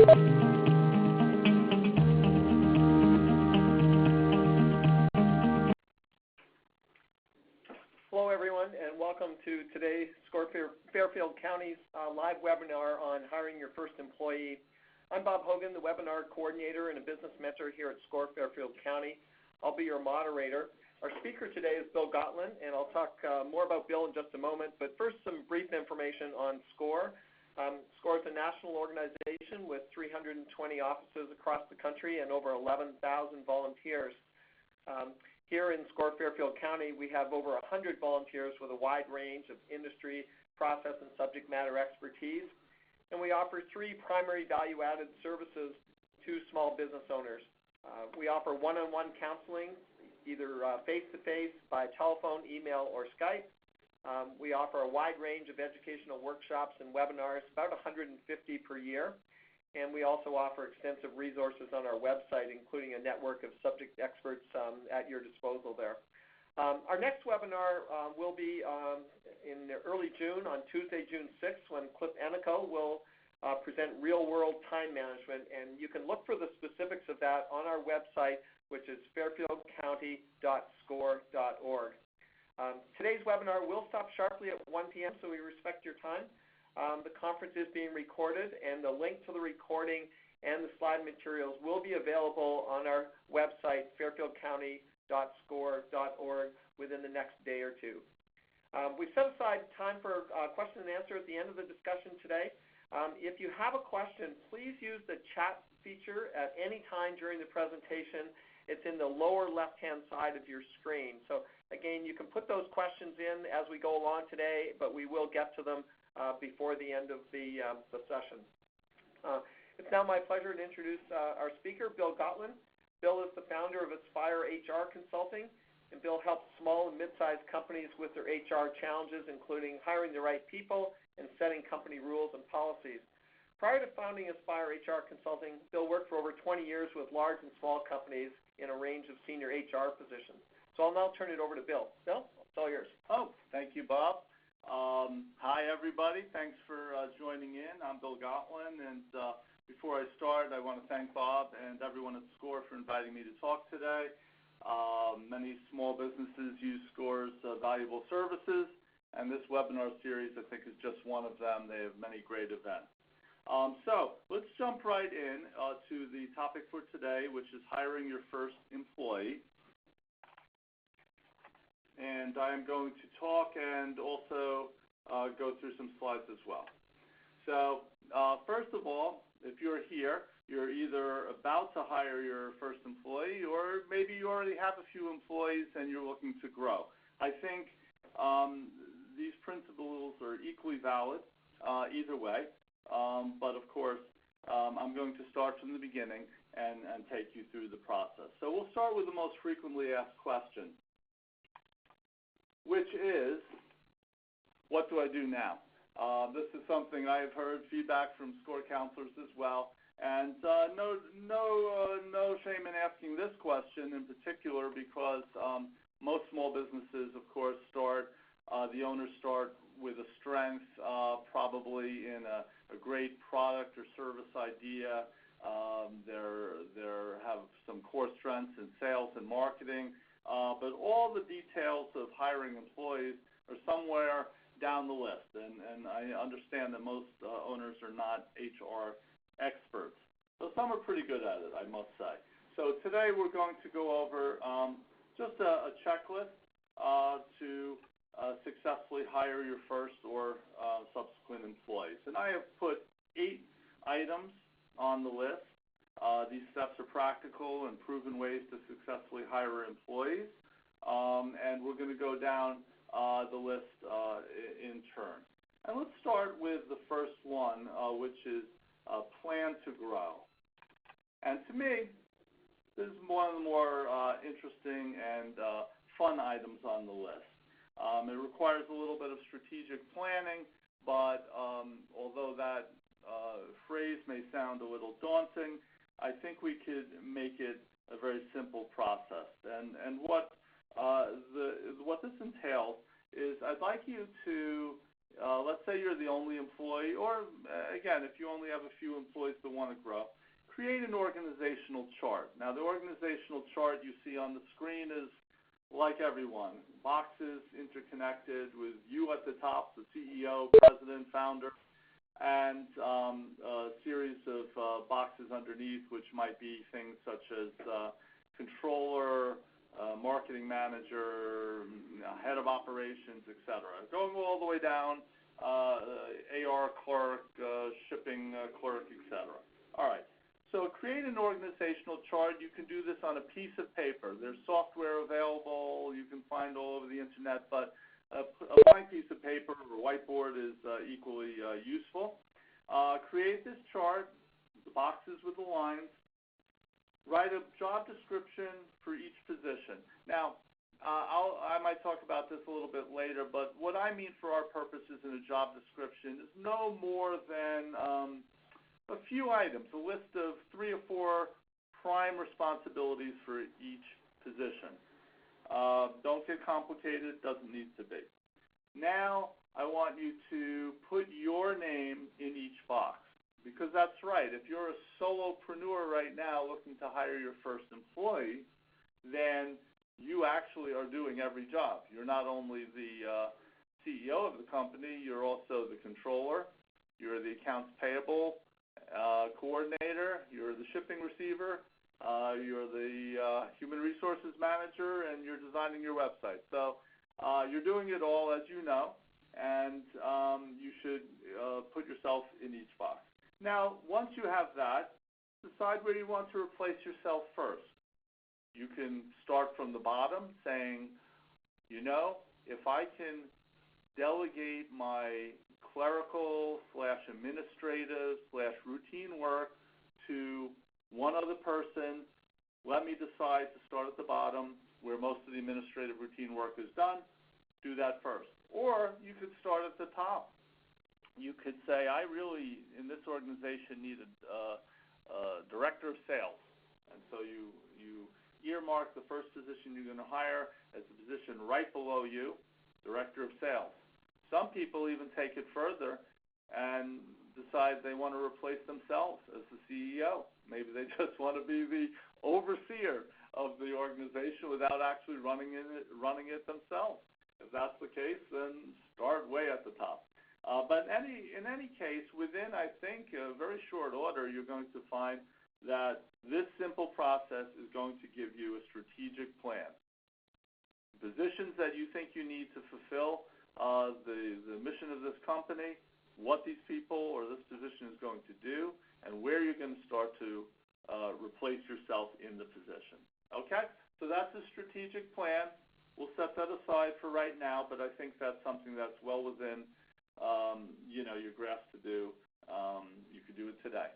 Hello, everyone, and welcome to today's Fairfield County's live webinar on hiring your first employee. I'm Bob Hogan, the webinar coordinator and a business mentor here at SCORE Fairfield County. I'll be your moderator. Our speaker today is Bill Gottlin, and I'll talk more about Bill in just a moment. But first, some brief information on SCORE. SCORE is a national organization with 320 offices across the country and over 11,000 volunteers. Here in SCORE Fairfield County, we have over 100 volunteers with a wide range of industry, process, and subject matter expertise. And we offer 3 primary value-added services to small business owners. We offer one-on-one counseling, either face-to-face, by telephone, email, or Skype. We offer a wide range of educational workshops and webinars, about 150 per year. And we also offer extensive resources on our website, including a network of subject experts at your disposal there. Our next webinar will be in early June, on Tuesday, June 6th, when Cliff Enico will present real-world time management. And you can look for the specifics of that on our website, which is fairfieldcounty.score.org. Today's webinar will stop sharply at 1 p.m., so we respect your time. The conference is being recorded, and the link to the recording and the slide materials will be available on our website, fairfieldcounty.score.org, within the next day or two. We've set aside time for question and answer at the end of the discussion today. If you have a question, please use the chat feature at any time during the presentation. It's in the lower left-hand side of your screen. So again, you can put those questions in as we go along today, but we will get to them before the end of the session. It's now my pleasure to introduce our speaker, Bill Gottlin. Bill is the founder of Aspire HR Consulting, and Bill helps small and mid-sized companies with their HR challenges, including hiring the right people and setting company rules and policies. Prior to founding Aspire HR Consulting, Bill worked for over 20 years with large and small companies in a range of senior HR positions. So I'll now turn it over to Bill. Bill, it's all yours. Oh, thank you, Bob. Hi, everybody. Thanks for joining in. I'm Bill Gottlin, and before I start, I want to thank Bob and everyone at SCORE for inviting me to talk today. Many small businesses use SCORE's valuable services, and this webinar series, I think, is just one of them. They have many great events. So let's jump right in to the topic for today, which is hiring your first employee. And I am going to talk and also go through some slides as well. So first of all, if you're here, you're either about to hire your first employee, or maybe you already have a few employees and you're looking to grow. I think these principles are equally valid either way, but of course, I'm going to start from the beginning and take you through the process. So we'll start with the most frequently asked question, which is, what do I do now? This is something I have heard feedback from SCORE counselors as well, and no shame in asking this question in particular, because most small businesses, of course, the owners start with a strength, probably in a great product or service idea. They have some core strengths in sales and marketing. But all the details of hiring employees are somewhere down the list, and I understand that most owners are not HR experts. So some are pretty good at it, I must say. So today we're going to go over just a checklist to successfully hire your first or subsequent employees. And I have put 8 items on the list. These steps are practical and proven ways to successfully hire employees, and we're going to go down the list in turn. And let's start with the first one, which is plan to grow. And to me, this is one of the more interesting and fun items on the list. It requires a little bit of strategic planning, but although that phrase may sound a little daunting, I think we could make it a very simple process. And what this entails is I'd like you to let's say you're the only employee, or again, if you only have a few employees that want to grow, create an organizational chart. Now, the organizational chart you see on the screen is like everyone, boxes interconnected with you at the top, the CEO, president, founder, and a series of boxes underneath, which might be things such as controller, marketing manager, head of operations, etc. Going all the way down, AR clerk, shipping clerk, etc. All right. So create an organizational chart. You can do this on a piece of paper. There's software available. You can find all over the internet, but a blank piece of paper or whiteboard is equally useful. Create this chart, the boxes with the lines. Write a job description for each position. Now, I might talk about this a little bit later, but what I mean for our purposes in a job description is no more than a few items, a list of 3 or 4 prime responsibilities for each position. Don't get complicated, doesn't need to be. Now, I want you to put your name in each box, because that's right. If you're a solopreneur right now looking to hire your first employee, then you actually are doing every job. You're not only the CEO of the company, you're also the controller, you're the accounts payable coordinator, you're the shipping receiver, you're the human resources manager, and you're designing your website. So you're doing it all, as you know, and you should put yourself in each box. Now, once you have that, decide where you want to replace yourself first. You can start from the bottom saying, you know, if I can delegate my clerical / administrative / routine work to one other person, let me decide to start at the bottom where most of the administrative routine work is done. Do that first. Or you could start at the top. You could say, I really, in this organization, need a director of sales. And so you earmark the first position you're going to hire as the position right below you, director of sales. Some people even take it further and decide they want to replace themselves as the CEO. Maybe they just want to be the overseer of the organization without actually running it themselves. If that's the case, then start way at the top. But in any case, within, I think, a very short order, you're going to find that this simple process is going to give you a strategic plan. Positions that you think you need to fulfill the mission of this company, what these people or this position is going to do, and where you're going to start to replace yourself in the position. Okay? So that's a strategic plan. We'll set that aside for right now, but I think that's something that's well within your grasp to do. You could do it today.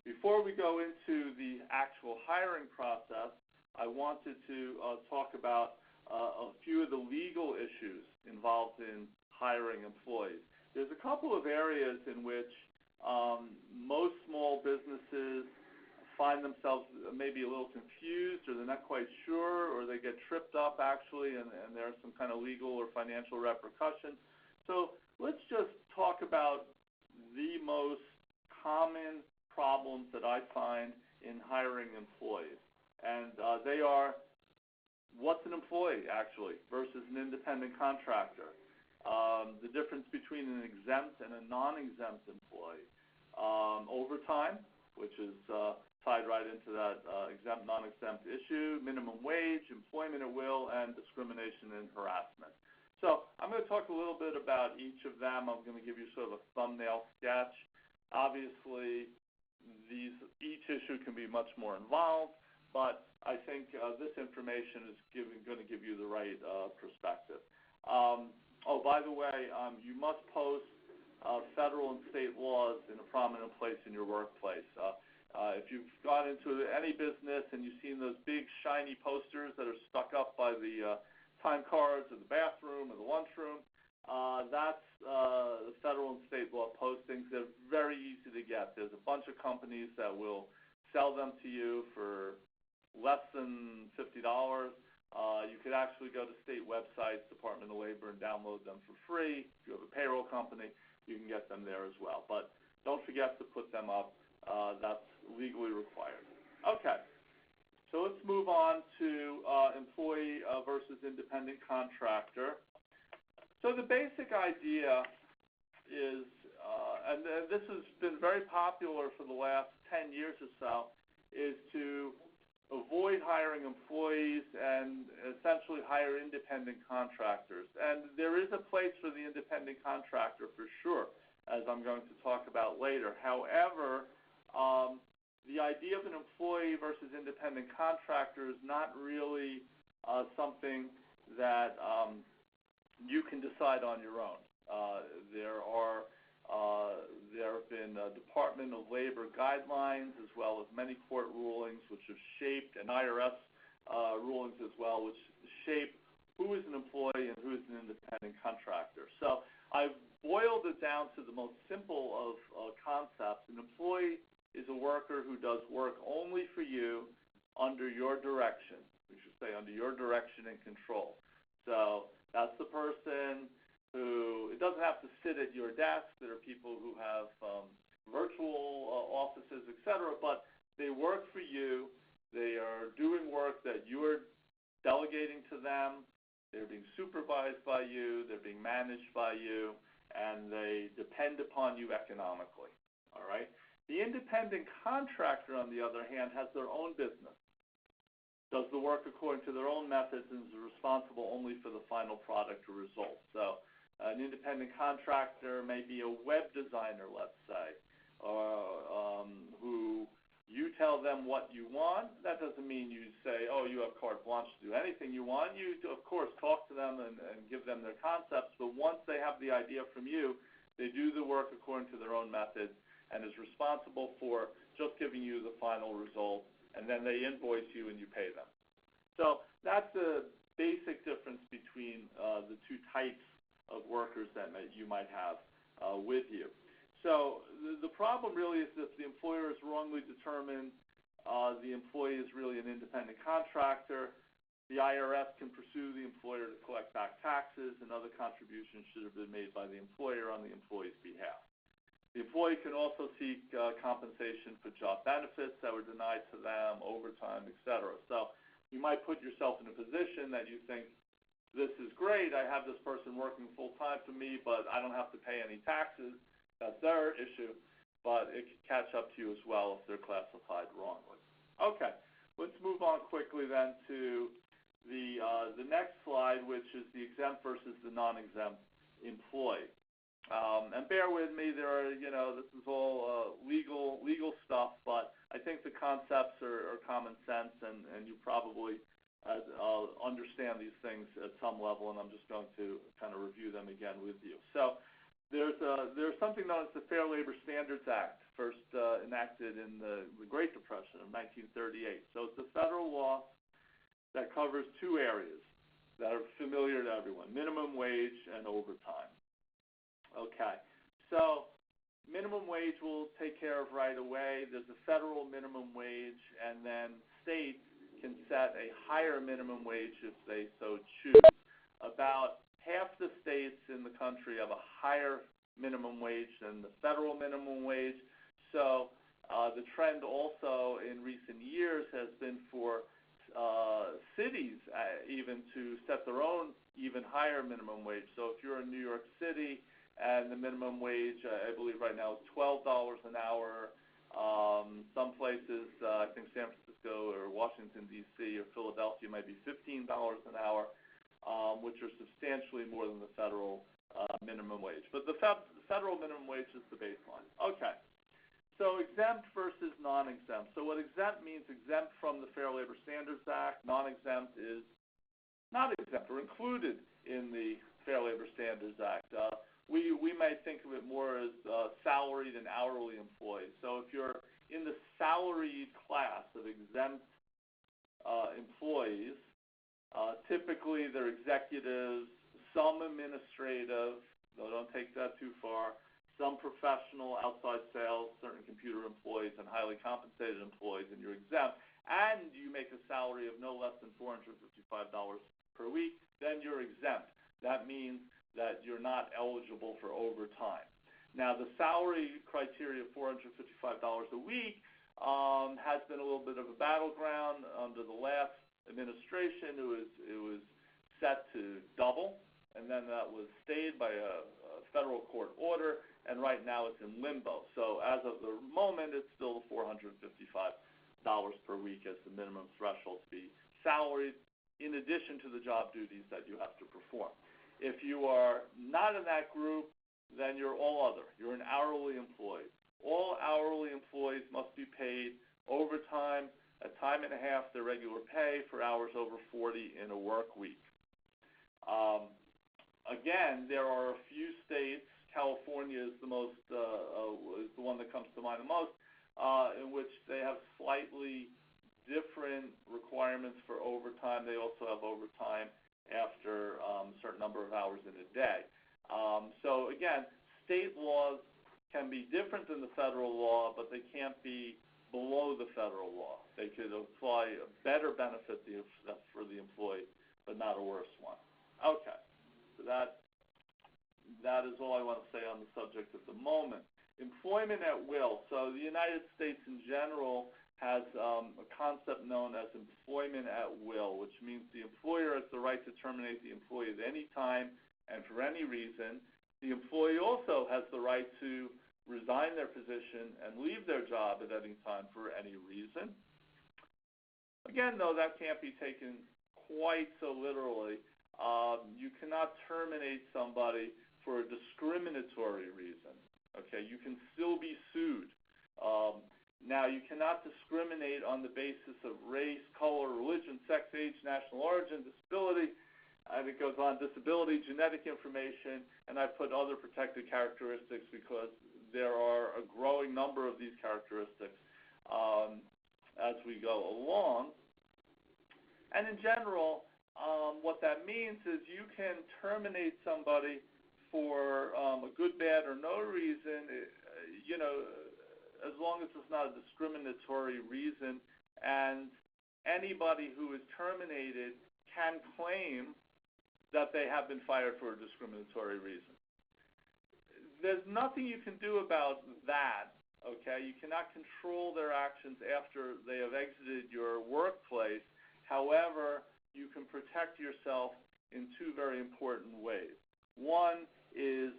Before we go into the actual hiring process, I wanted to talk about a few of the legal issues involved in hiring employees. There's a couple of areas in which most small businesses find themselves maybe a little confused, or they're not quite sure, or they get tripped up actually, and there are some kind of legal or financial repercussions. So let's just talk about the most common problems that I find in hiring employees. And they are, what's an employee actually versus an independent contractor? The difference between an exempt and a non-exempt employee. Overtime, which is tied right into that exempt, non-exempt issue, minimum wage, employment at will, and discrimination and harassment. So I'm going to talk a little bit about each of them. I'm going to give you sort of a thumbnail sketch. Obviously, each issue can be much more involved, but I think this information is going to give you the right perspective. By the way, you must post federal and state laws in a prominent place in your workplace. If you've gone into any business and you've seen those big shiny posters that are stuck up by the time cards or the bathroom or the lunchroom, that's the federal and state law postings. They're very easy to get. There's a bunch of companies that will sell them to you for less than $50, You could actually go to state websites, Department of Labor, and download them for free. If you have a payroll company, you can get them there as well. But don't forget to put them up. That's legally required. Okay. So let's move on to employee versus independent contractor. So the basic idea is, and this has been very popular for the last 10 years or so, is to avoid hiring employees and essentially hire independent contractors. And there is a place for the independent contractor for sure, as I'm going to talk about later. However, the idea of an employee versus independent contractor is not really something that you can decide on your own. There have been Department of Labor guidelines as well as many court rulings which have shaped, and IRS rulings as well, which shape who is an employee and who is an independent contractor. So I've boiled it down to the most simple of concepts. An employee is a worker who does work only for you under your direction. We should say under your direction and control. So that's the person who, it doesn't have to sit at your desk. There are people who have virtual offices, et cetera, but they work for you. They are doing work that you are delegating to them. They're being supervised by you. They're being managed by you, and they depend upon you economically. All right? The independent contractor, on the other hand, has their own business, does the work according to their own methods, and is responsible only for the final product or result. So an independent contractor may be a web designer, let's say, who you tell them what you want. That doesn't mean you say, oh, you have carte blanche to do anything you want. You, of course, talk to them and give them their concepts, but once they have the idea from you, they do the work according to their own methods and is responsible for just giving you the final result, and then they invoice you and you pay them. So that's the basic difference between the two types of workers that you might have with you. So the problem really is if the employer is wrongly determined the employee is really an independent contractor, the IRS can pursue the employer to collect back taxes and other contributions should have been made by the employer on the employee's behalf. The employee can also seek compensation for job benefits that were denied to them, overtime, et cetera. So you might put yourself in a position that you think, this is great, I have this person working full-time for me, but I don't have to pay any taxes. That's their issue, but it can catch up to you as well if they're classified wrongly. Okay, let's move on quickly then to the next slide, which is the exempt versus the non-exempt employee. And bear with me, there are, this is all legal stuff, but I think the concepts are common sense, and you probably understand these things at some level, and I'm just going to kind of review them again with you. So there's something known as the Fair Labor Standards Act, first enacted in the Great Depression of 1938. So it's a federal law that covers two areas that are familiar to everyone: minimum wage and overtime. Okay, so minimum wage we'll take care of right away. There's a federal minimum wage, and then states can set a higher minimum wage if they so choose. About half the states in the country have a higher minimum wage than the federal minimum wage. So the trend also in recent years has been for cities even to set their own even higher minimum wage. So if you're in New York City, and the minimum wage, I believe right now, is $12 an hour. Some places, I think San Francisco or Washington, D.C. or Philadelphia might be $15 an hour, which are substantially more than the federal minimum wage. But the federal minimum wage is the baseline. Okay. So exempt versus non-exempt. So what exempt means, exempt from the Fair Labor Standards Act. Non-exempt is not exempt or included in the Fair Labor Standards Act. We might think of it more as salaried and hourly employees. So if you're in the salaried class of exempt employees, typically they're executives, some administrative, though don't take that too far, some professional, outside sales, certain computer employees, and highly compensated employees, and you're exempt. and you make a salary of no less than $455 per week, then you're exempt. That means that you're not eligible for overtime. Now, the salary criteria of $455 a week has been a little bit of a battleground. Under the last administration, it was set to double, and then that was stayed by a federal court order, and right now it's in limbo. So as of the moment, it's still $455 per week as the minimum threshold to be salaried, in addition to the job duties that you have to perform. If you are not in that group, then you're all other. You're an hourly employee. All hourly employees must be paid overtime at time and a half their regular pay for hours over 40 in a work week. Again, there are a few states, California is the most, is the one that comes to mind the most, in which they have slightly different requirements for overtime. They also have overtime after a certain number of hours in a day. So again, state laws can be different than the federal law, but they can't be below the federal law. They could apply a better benefit for the employee, but not a worse one. Okay, so that is all I want to say on the subject at the moment. Employment at will. So the United States in general has a concept known as employment at will, which means the employer has the right to terminate the employee at any time and for any reason. The employee also has the right to resign their position and leave their job at any time for any reason. Again, though, that can't be taken quite so literally. You cannot terminate somebody for a discriminatory reason. Okay, you can still be sued. Now, you cannot discriminate on the basis of race, color, religion, sex, age, national origin, disability, and it goes on, disability, genetic information, and I put other protected characteristics because there are a growing number of these characteristics as we go along. And in general, what that means is you can terminate somebody for a good, bad, or no reason, as long as it's not a discriminatory reason, and anybody who is terminated can claim that they have been fired for a discriminatory reason. There's nothing you can do about that, okay? You cannot control their actions after they have exited your workplace. However, you can protect yourself in two very important ways. One is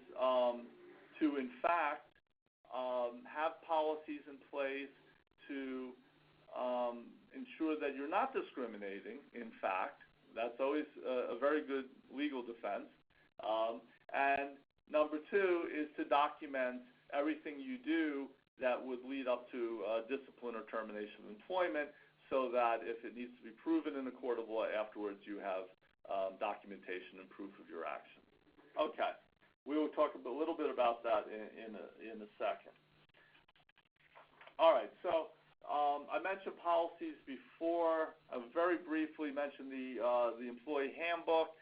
to, in fact, have policies in place to ensure that you're not discriminating, in fact. That's always a very good legal defense. And number two is to document everything you do that would lead up to discipline or termination of employment, so that if it needs to be proven in a court of law afterwards, you have documentation and proof of your actions. Okay, we will talk a little bit about that in a second. All right, so I mentioned policies before. I very briefly mentioned the employee handbook.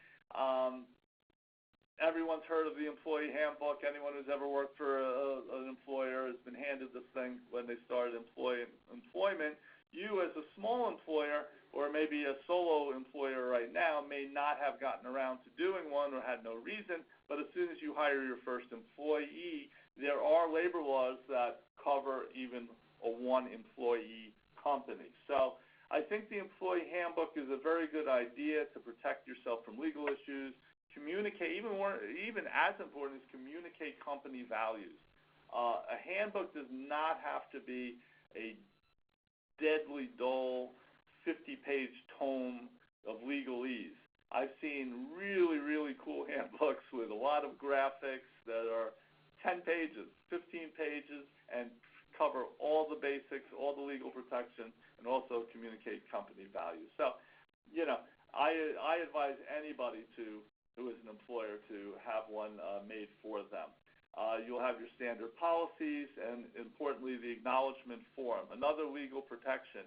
Everyone's heard of the employee handbook. Anyone who's ever worked for an employer has been handed this thing when they started employment. You, as a small employer, or maybe a solo employer right now, may not have gotten around to doing one or had no reason, but as soon as you hire your first employee, there are labor laws that cover even a one-employee company. So I think the employee handbook is a very good idea to protect yourself from legal issues, communicate, even as important is communicate company values. A handbook does not have to be a deadly dull 50-page tome of legalese. I've seen really, really cool handbooks with a lot of graphics that are 10 pages, 15 pages, and cover all the basics, all the legal protections, and also communicate company values. So, I advise anybody who is an employer to have one made for them. You'll have your standard policies and, importantly, the acknowledgement form, another legal protection.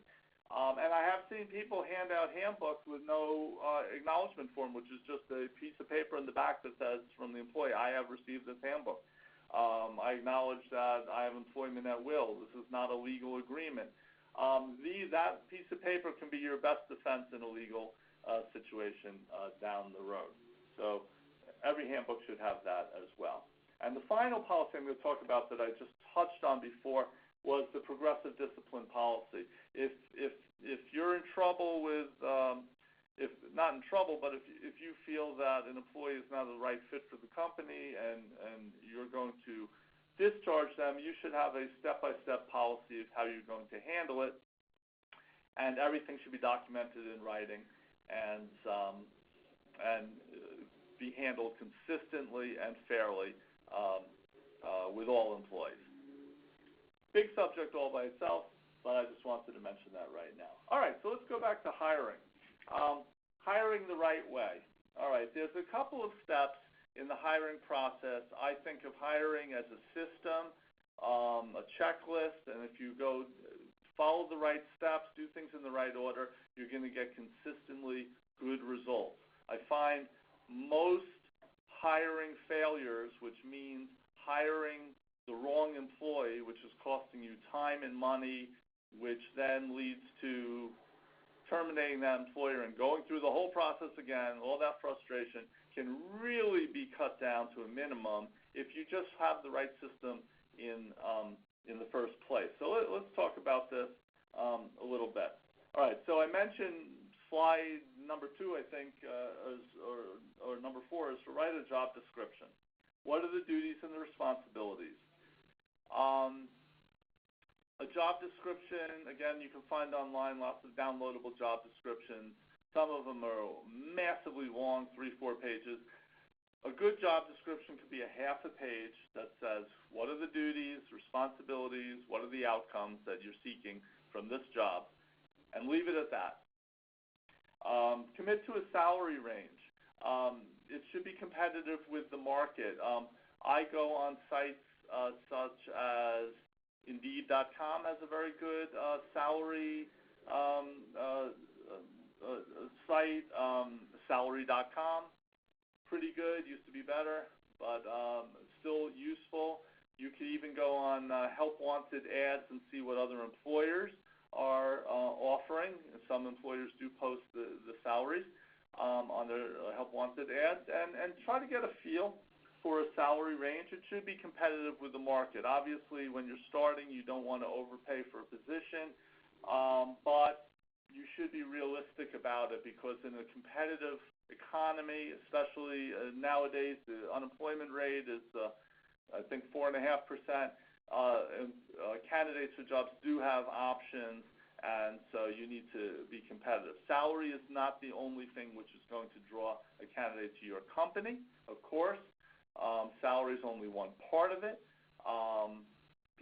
And I have seen people hand out handbooks with no acknowledgement form, which is just a piece of paper in the back that says from the employee, I have received this handbook. I acknowledge that I have employment at will. This is not a legal agreement. That piece of paper can be your best defense in a legal situation down the road. So every handbook should have that as well. And the final policy I'm going to talk about that I just touched on before was the progressive discipline policy. If you're in trouble with, if not in trouble, but if you feel that an employee is not the right fit for the company and you're going to discharge them, you should have a step-by-step policy of how you're going to handle it, and everything should be documented in writing and be handled consistently and fairly with all employees. Big subject all by itself, but I just wanted to mention that right now. All right, so let's go back to hiring. Hiring the right way. All right, there's a couple of steps in the hiring process. I think of hiring as a system, a checklist, and if you go follow the right steps, do things in the right order, you're going to get consistently good results. I find most hiring failures, which means hiring the wrong employee, which is costing you time and money, which then leads to terminating that employer and going through the whole process again, all that frustration, can really be cut down to a minimum if you just have the right system in the first place. So let's talk about this a little bit. All right, so I mentioned slide number 2, I think, or number 4 is to write a job description. What are the duties and the responsibilities? A job description, again, you can find online lots of downloadable job descriptions. Some of them are massively long, 3-4 pages. A good job description could be a half a page that says what are the duties, responsibilities, what are the outcomes that you're seeking from this job, and leave it at that. Commit to a salary range. It should be competitive with the market. I go on sites such as Indeed.com has a very good salary site. Salary.com, pretty good, used to be better, but still useful. You could even go on Help Wanted ads and see what other employers are offering. Some employers do post the salaries on their Help Wanted ads, and try to get a feel for a salary range. It should be competitive with the market. Obviously, when you're starting, you don't want to overpay for a position, but you should be realistic about it, because in a competitive economy, especially nowadays, the unemployment rate is, I think, 4.5%. Candidates for jobs do have options, and so you need to be competitive. Salary is not the only thing which is going to draw a candidate to your company, of course. Salary is only one part of it.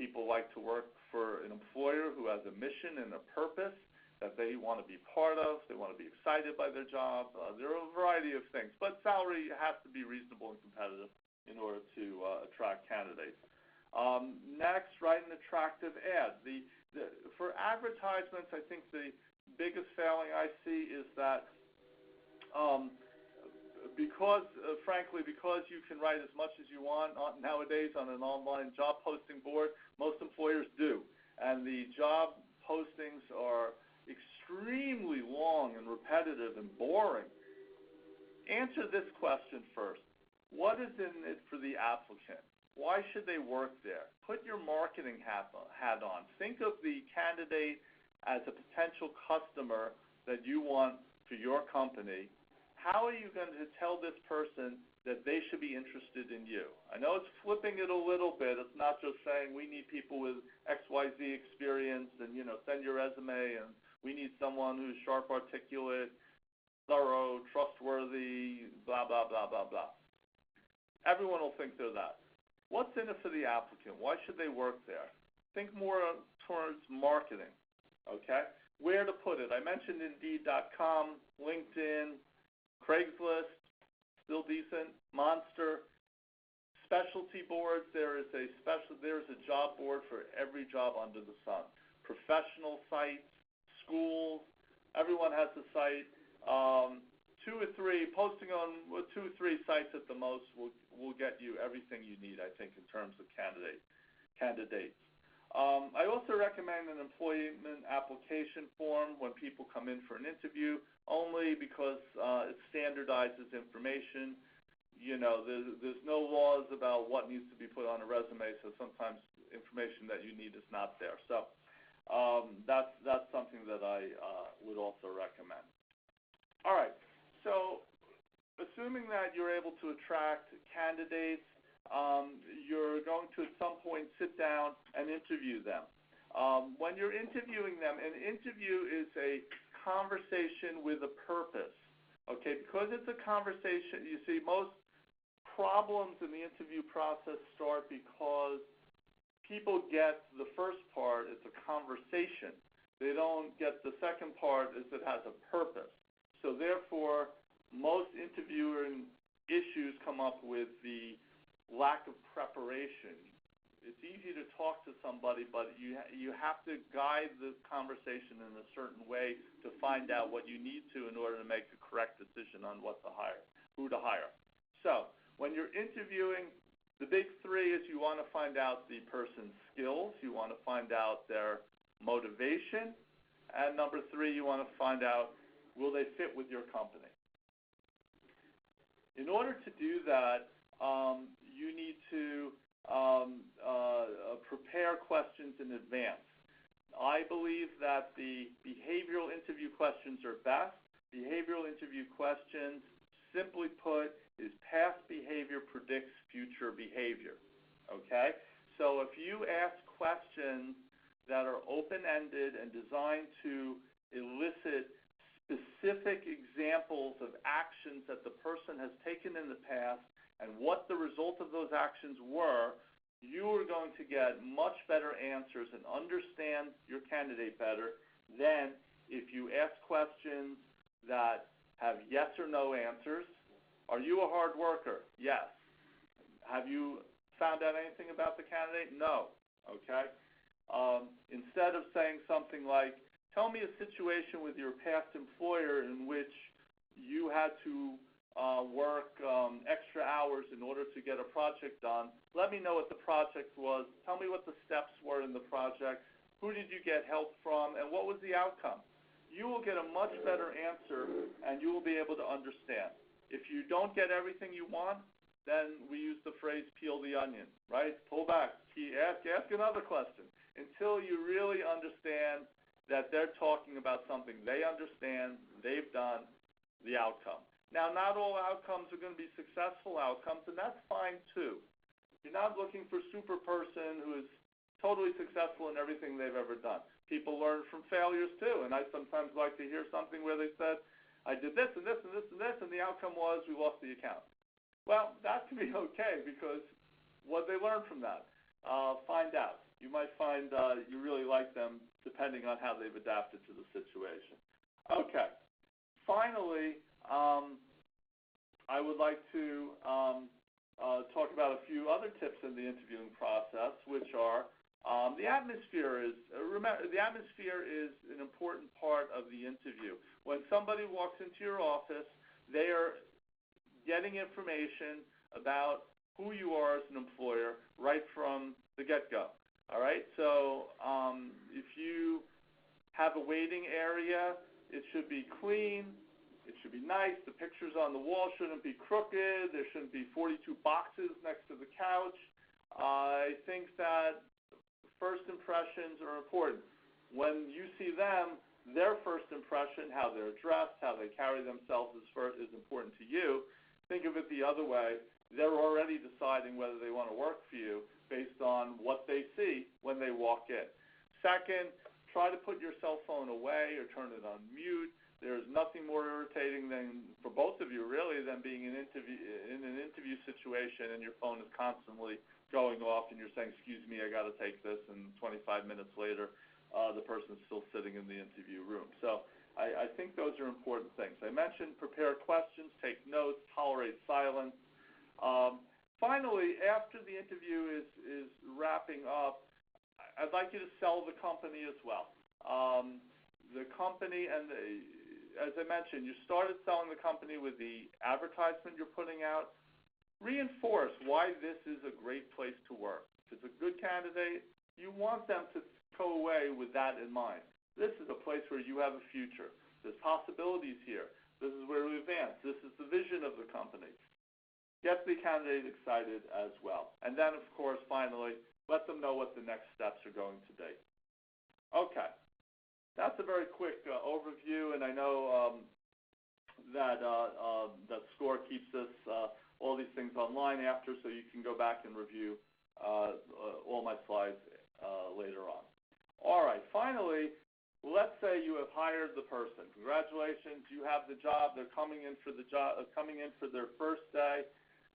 People like to work for an employer who has a mission and a purpose that they want to be part of. They want to be excited by their job. There are a variety of things, but salary has to be reasonable and competitive in order to attract candidates. Next, write an attractive ad. For advertisements, I think the biggest failing I see is that frankly, because you can write as much as you want nowadays on an online job posting board, most employers do. And the job postings are extremely long and repetitive and boring. Answer this question first. What is in it for the applicant? Why should they work there? Put your marketing hat on. Think of the candidate as a potential customer that you want for your company. How are you going to tell this person that they should be interested in you? I know it's flipping it a little bit. It's not just saying we need people with XYZ experience and, send your resume, and we need someone who's sharp, articulate, thorough, trustworthy, blah, blah, blah, blah, blah. Everyone will think they're that. What's in it for the applicant? Why should they work there? Think more towards marketing, okay? Where to put it? I mentioned Indeed.com, LinkedIn, Craigslist, still decent, Monster, specialty boards. There is a job board for every job under the sun. Professional sites, schools, everyone has a site. 2 or 3, posting on 2 or 3 sites at the most will get you everything you need, I think, in terms of candidates. I also recommend an employment application form when people come in for an interview, only because it standardizes information. You know, there's no laws about what needs to be put on a resume, so sometimes information that you need is not there. So that's something that I would also recommend. All right, so assuming that you're able to attract candidates, you're going to at some point sit down and interview them. When you're interviewing them, an interview is a conversation with a purpose, okay? Because it's a conversation, you see, most problems in the interview process start because people get the first part, it's a conversation. They don't get the second part, is it has a purpose. So therefore, most interviewing issues come up with the lack of preparation. It's easy to talk to somebody, but you have to guide the conversation in a certain way to find out what you need to in order to make the correct decision on what to hire, who to hire. So when you're interviewing, the big three is you want to find out the person's skills, you want to find out their motivation, and number three, you want to find out, will they fit with your company? In order to do that, you need to prepare questions in advance. I believe that the behavioral interview questions are best. Behavioral interview questions, simply put, is past behavior predicts future behavior, okay? So if you ask questions that are open-ended and designed to elicit specific examples of actions that the person has taken in the past and what the result of those actions were, you are going to get much better answers and understand your candidate better than if you ask questions that have yes or no answers. Are you a hard worker? Yes. Have you found out anything about the candidate? No. Okay? Instead of saying something like, tell me a situation with your past employer in which you had to work extra hours in order to get a project done. Let me know what the project was. Tell me what the steps were in the project. Who did you get help from, and what was the outcome? You will get a much better answer, and you will be able to understand. If you don't get everything you want, then we use the phrase peel the onion, right? Pull back, ask another question until you really understand that they're talking about something they understand, they've done, the outcome. Now, not all outcomes are going to be successful outcomes, and that's fine too. You're not looking for a super person who is totally successful in everything they've ever done. People learn from failures too, and I sometimes like to hear something where they said, I did this and this and this and this, and the outcome was we lost the account. Well, that can be okay, because what they learn from that, find out. You might find you really like them depending on how they've adapted to the situation. Okay. Finally, I would like to talk about a few other tips in the interviewing process, which are the atmosphere is, remember, the atmosphere is an important part of the interview. When somebody walks into your office, they are getting information about who you are as an employer right from the get-go. All right? So if you have a waiting area, it should be clean. It should be nice. The pictures on the wall shouldn't be crooked. There shouldn't be 42 boxes next to the couch. I think that first impressions are important. When you see them, their first impression, how they're dressed, how they carry themselves is important to you. Think of it the other way. They're already deciding whether they want to work for you based on what they see when they walk in. Second, try to put your cell phone away or turn it on mute. There's nothing more irritating than, for both of you really, than being in an interview situation and your phone is constantly going off and you're saying, excuse me, I got to take this, and 25 minutes later, the person's still sitting in the interview room. So I think those are important things. I mentioned prepare questions, take notes, tolerate silence. Finally, after the interview is wrapping up, I'd like you to sell the company as well. The company, and as I mentioned, you started selling the company with the advertisement you're putting out. Reinforce why this is a great place to work. If it's a good candidate, You want them to go away with that in mind. This is a place where you have a future. There's possibilities here. This is where we advance. This is the vision of the company. Get the candidate excited as well. And then, of course, finally, let them know what the next steps are going to be. Okay. That's a very quick overview, and I know that SCORE keeps all these things online after, so you can go back and review all my slides later on. All right, finally, let's say you have hired the person. Congratulations, you have the job. They're coming in for the job, coming in for their first day.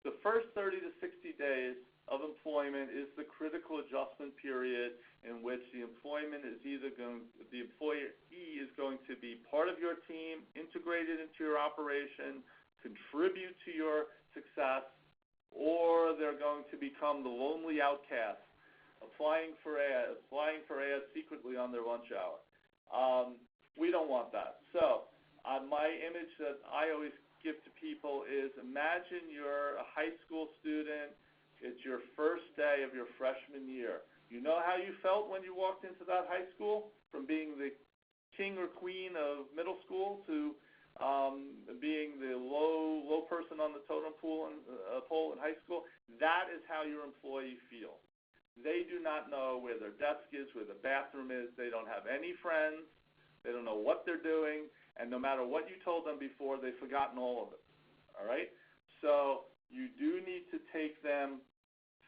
The first 30 to 60 days of employment is the critical adjustment period in which the employee is going to be part of your team, integrated into your operation, contribute to your success, or they're going to become the lonely outcast, applying for ads secretly on their lunch hour. We don't want that. So my image that I always give to people is, imagine you're a high school student. It's your first day of your freshman year. You know how you felt when you walked into that high school, from being the king or queen of middle school to being the low person on the totem pole in high school? That is how your employee feels. They do not know where their desk is, where the bathroom is. They don't have any friends. They don't know what they're doing. And no matter what you told them before, they've forgotten all of it. All right? So you do need to take them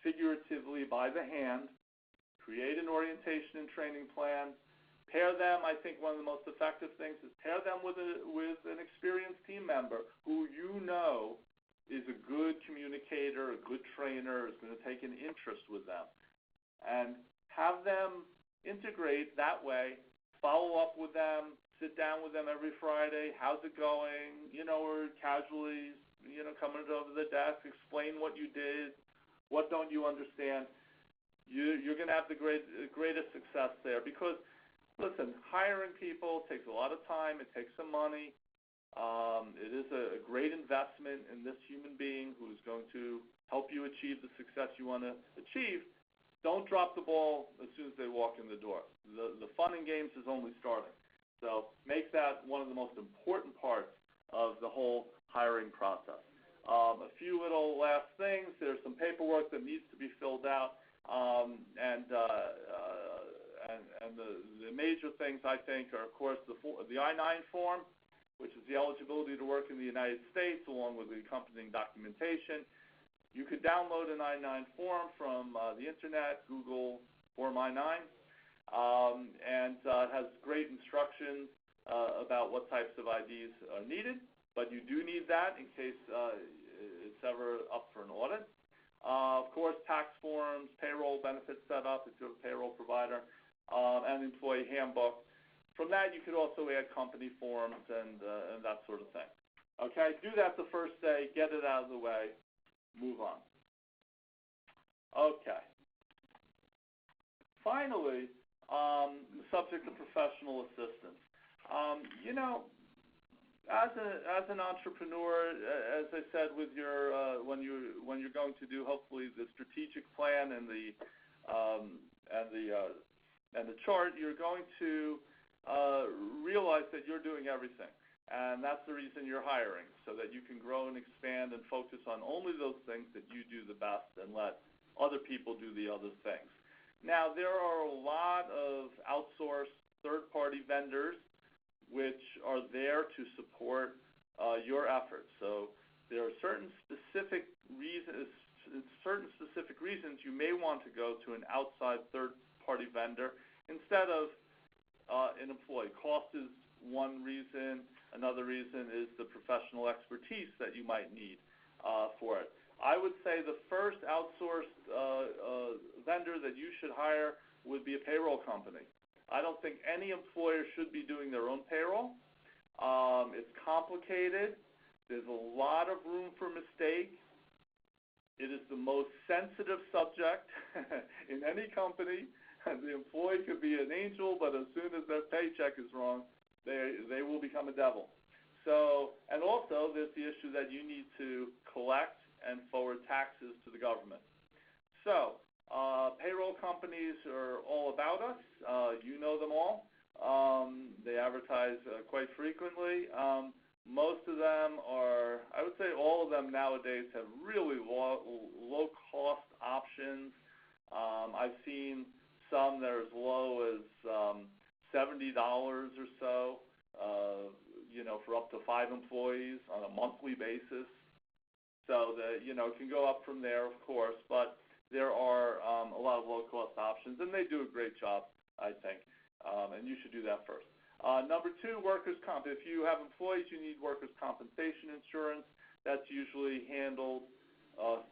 figuratively by the hand, create an orientation and training plan, pair them. I think one of the most effective things is pair them with an experienced team member who you know is a good communicator, a good trainer, is going to take an interest with them. And have them integrate that way, follow up with them, sit down with them every Friday. How's it going? Or casually, coming over the desk, explain what you did, what don't you understand. You're going to have the greatest success there because, listen, hiring people takes a lot of time. It takes some money. It is a great investment in this human being who's going to help you achieve the success you want to achieve. Don't drop the ball as soon as they walk in the door. The fun and games is only starting. So make that one of the most important parts of the whole hiring process. A few little last things. There's some paperwork that needs to be filled out, and the major things, I think, are, of course, the I-9 form, which is the eligibility to work in the United States, along with the accompanying documentation. You could download an I-9 form from the internet, Google Form I-9, and it has great instructions about what types of IDs are needed, but you do need that in case it's ever up for an audit. Of course, tax forms, payroll benefits set up if you're a payroll provider, and employee handbook. From that, you could also add company forms and that sort of thing. Okay, do that the first day, get it out of the way, move on. Okay. Finally, the subject of professional assistance. As an entrepreneur, as I said, with your when you're going to do hopefully the strategic plan and the chart, you're going to realize that you're doing everything. And that's the reason you're hiring, so that you can grow and expand and focus on only those things that you do the best and let other people do the other things. Now, there are a lot of outsourced third-party vendors which are there to support your efforts. So there are certain specific reasons you may want to go to an outside third-party vendor instead of an employee. Cost is one reason. Another reason is the professional expertise that you might need for it. I would say the first outsourced vendor that you should hire would be a payroll company. I don't think any employer should be doing their own payroll. It's complicated. There's a lot of room for mistake. It is the most sensitive subject in any company. The employee could be an angel, but as soon as their paycheck is wrong, they will become a devil. So, and also there's the issue that you need to collect and forward taxes to the government. So Payroll companies are all about us. You know them all. They advertise quite frequently. Most of them are, I would say all of them nowadays have really low-cost options. I've seen some that are as low as $70 or so, for up to 5 employees on a monthly basis. So that, it can go up from there, of course, but there are a lot of low-cost options, and they do a great job, I think, and you should do that first. Number 2, workers' comp. If you have employees, you need workers' compensation insurance. That's usually handled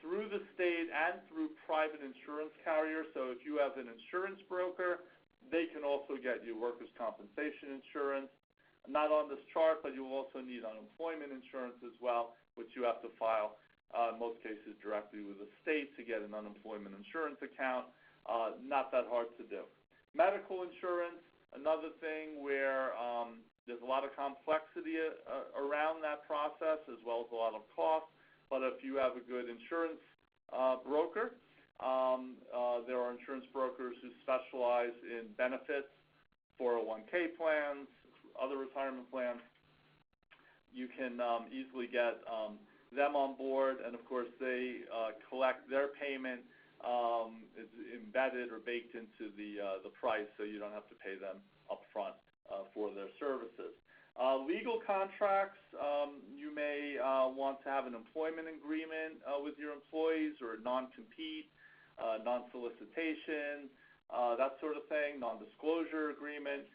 through the state and through private insurance carriers. So if you have an insurance broker, they can also get you workers' compensation insurance. Not on this chart, but you will also need unemployment insurance as well, which you have to file, in most cases, directly with the state to get an unemployment insurance account. Not that hard to do. Medical insurance, another thing where there's a lot of complexity around that process, as well as a lot of cost. But if you have a good insurance broker, there are insurance brokers who specialize in benefits, 401k plans, other retirement plans. You can easily get them on board, and of course they collect their payment is embedded or baked into the price, so you don't have to pay them up front for their services. Legal contracts, you may want to have an employment agreement with your employees, or a non-compete, non-solicitation, that sort of thing, non-disclosure agreement.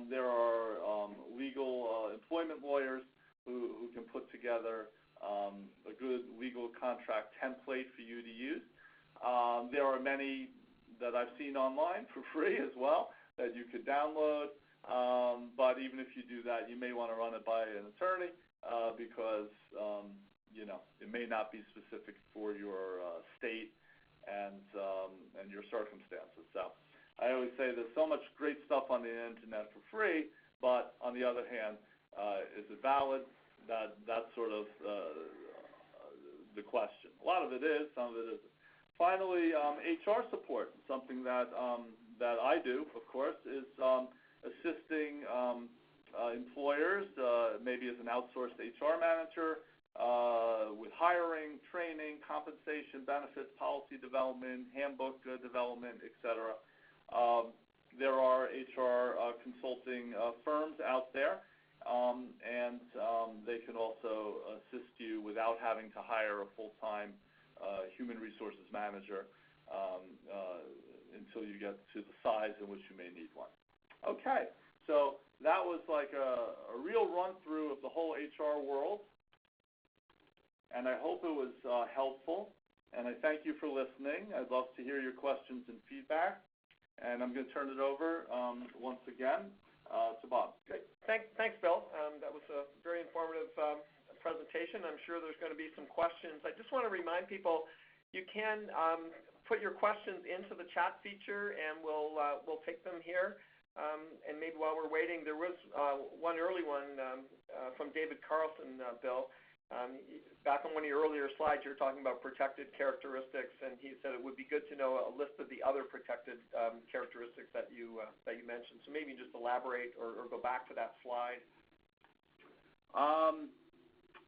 There are legal employment lawyers who can put together a good legal contract template for you to use. There are many that I've seen online for free as well that you could download. But even if you do that, you may want to run it by an attorney because it may not be specific for your state and your circumstances. So I always say there's so much great stuff on the internet for free, but on the other hand, is it valid? That's sort of the question. A lot of it is, some of it isn't. Finally, HR support, something that I do, of course, is assisting employers, maybe as an outsourced HR manager, with hiring, training, compensation, benefits, policy development, handbook development, etc. There are HR consulting firms out there, and they can also assist you without having to hire a full-time human resources manager until you get to the size in which you may need one. Okay, so that was like a real run-through of the whole HR world, and I hope it was helpful, and I thank you for listening. I'd love to hear your questions and feedback, and I'm going to turn it over once again to Bob. Great. Thanks, Bill. That was a very informative presentation. I'm sure there's going to be some questions. I just want to remind people you can put your questions into the chat feature, and we'll take them here. And maybe while we're waiting, there was one early one from David Carlson, Bill. Back on one of your earlier slides, you were talking about protected characteristics, and he said it would be good to know a list of the other protected characteristics that you mentioned. So maybe just elaborate or go back to that slide.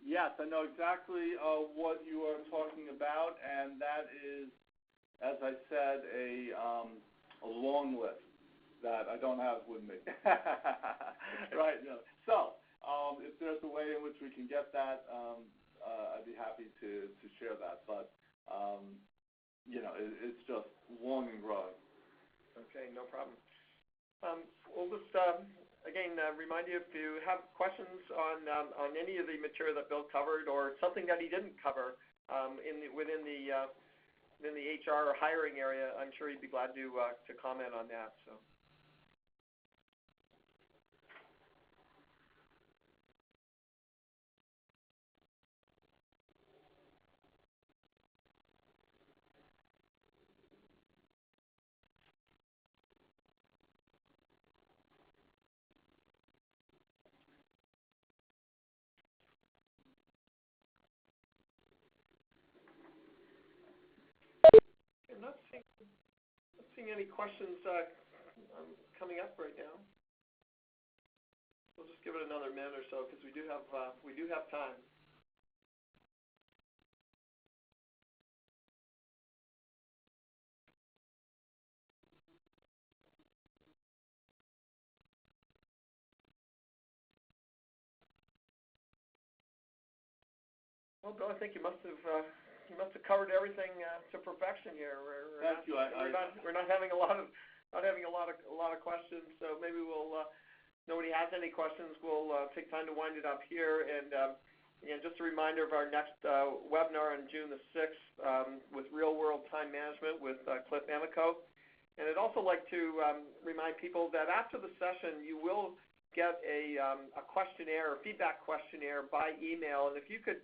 Yes, I know exactly what you are talking about, and that is, as I said, a long list that I don't have with me. Right. No. So if there's a way in which we can get that, I'd be happy to share that. But it's just long and growing. Okay, no problem. We'll just again remind you, if you have questions on any of the material that Bill covered, or something that he didn't cover within the HR or hiring area, I'm sure he'd be glad to comment on that. So. I'm not seeing any questions coming up right now. We'll just give it another minute or so because we do have time. Well, Bill, I think you must have covered everything to perfection here. Thank you. We're not having a lot of questions, so maybe we'll. Nobody has any questions. We'll take time to wind it up here. And again, just a reminder of our next webinar on June the 6th with Real World Time Management with Cliff Amico. And I'd also like to remind people that after the session, you will get a questionnaire, or feedback questionnaire by email. And if you could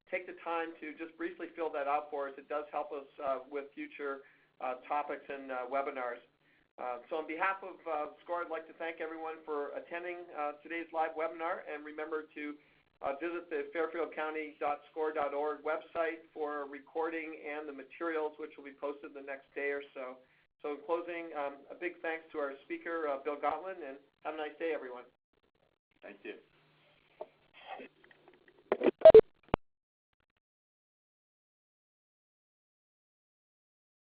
take the time to just briefly fill that out for us, it does help us with future topics and webinars. So on behalf of SCORE, I'd like to thank everyone for attending today's live webinar, and remember to visit the fairfieldcounty.score.org website for a recording and the materials, which will be posted the next day or so. So in closing, a big thanks to our speaker, Bill Gottlin, and have a nice day, everyone. Thank you.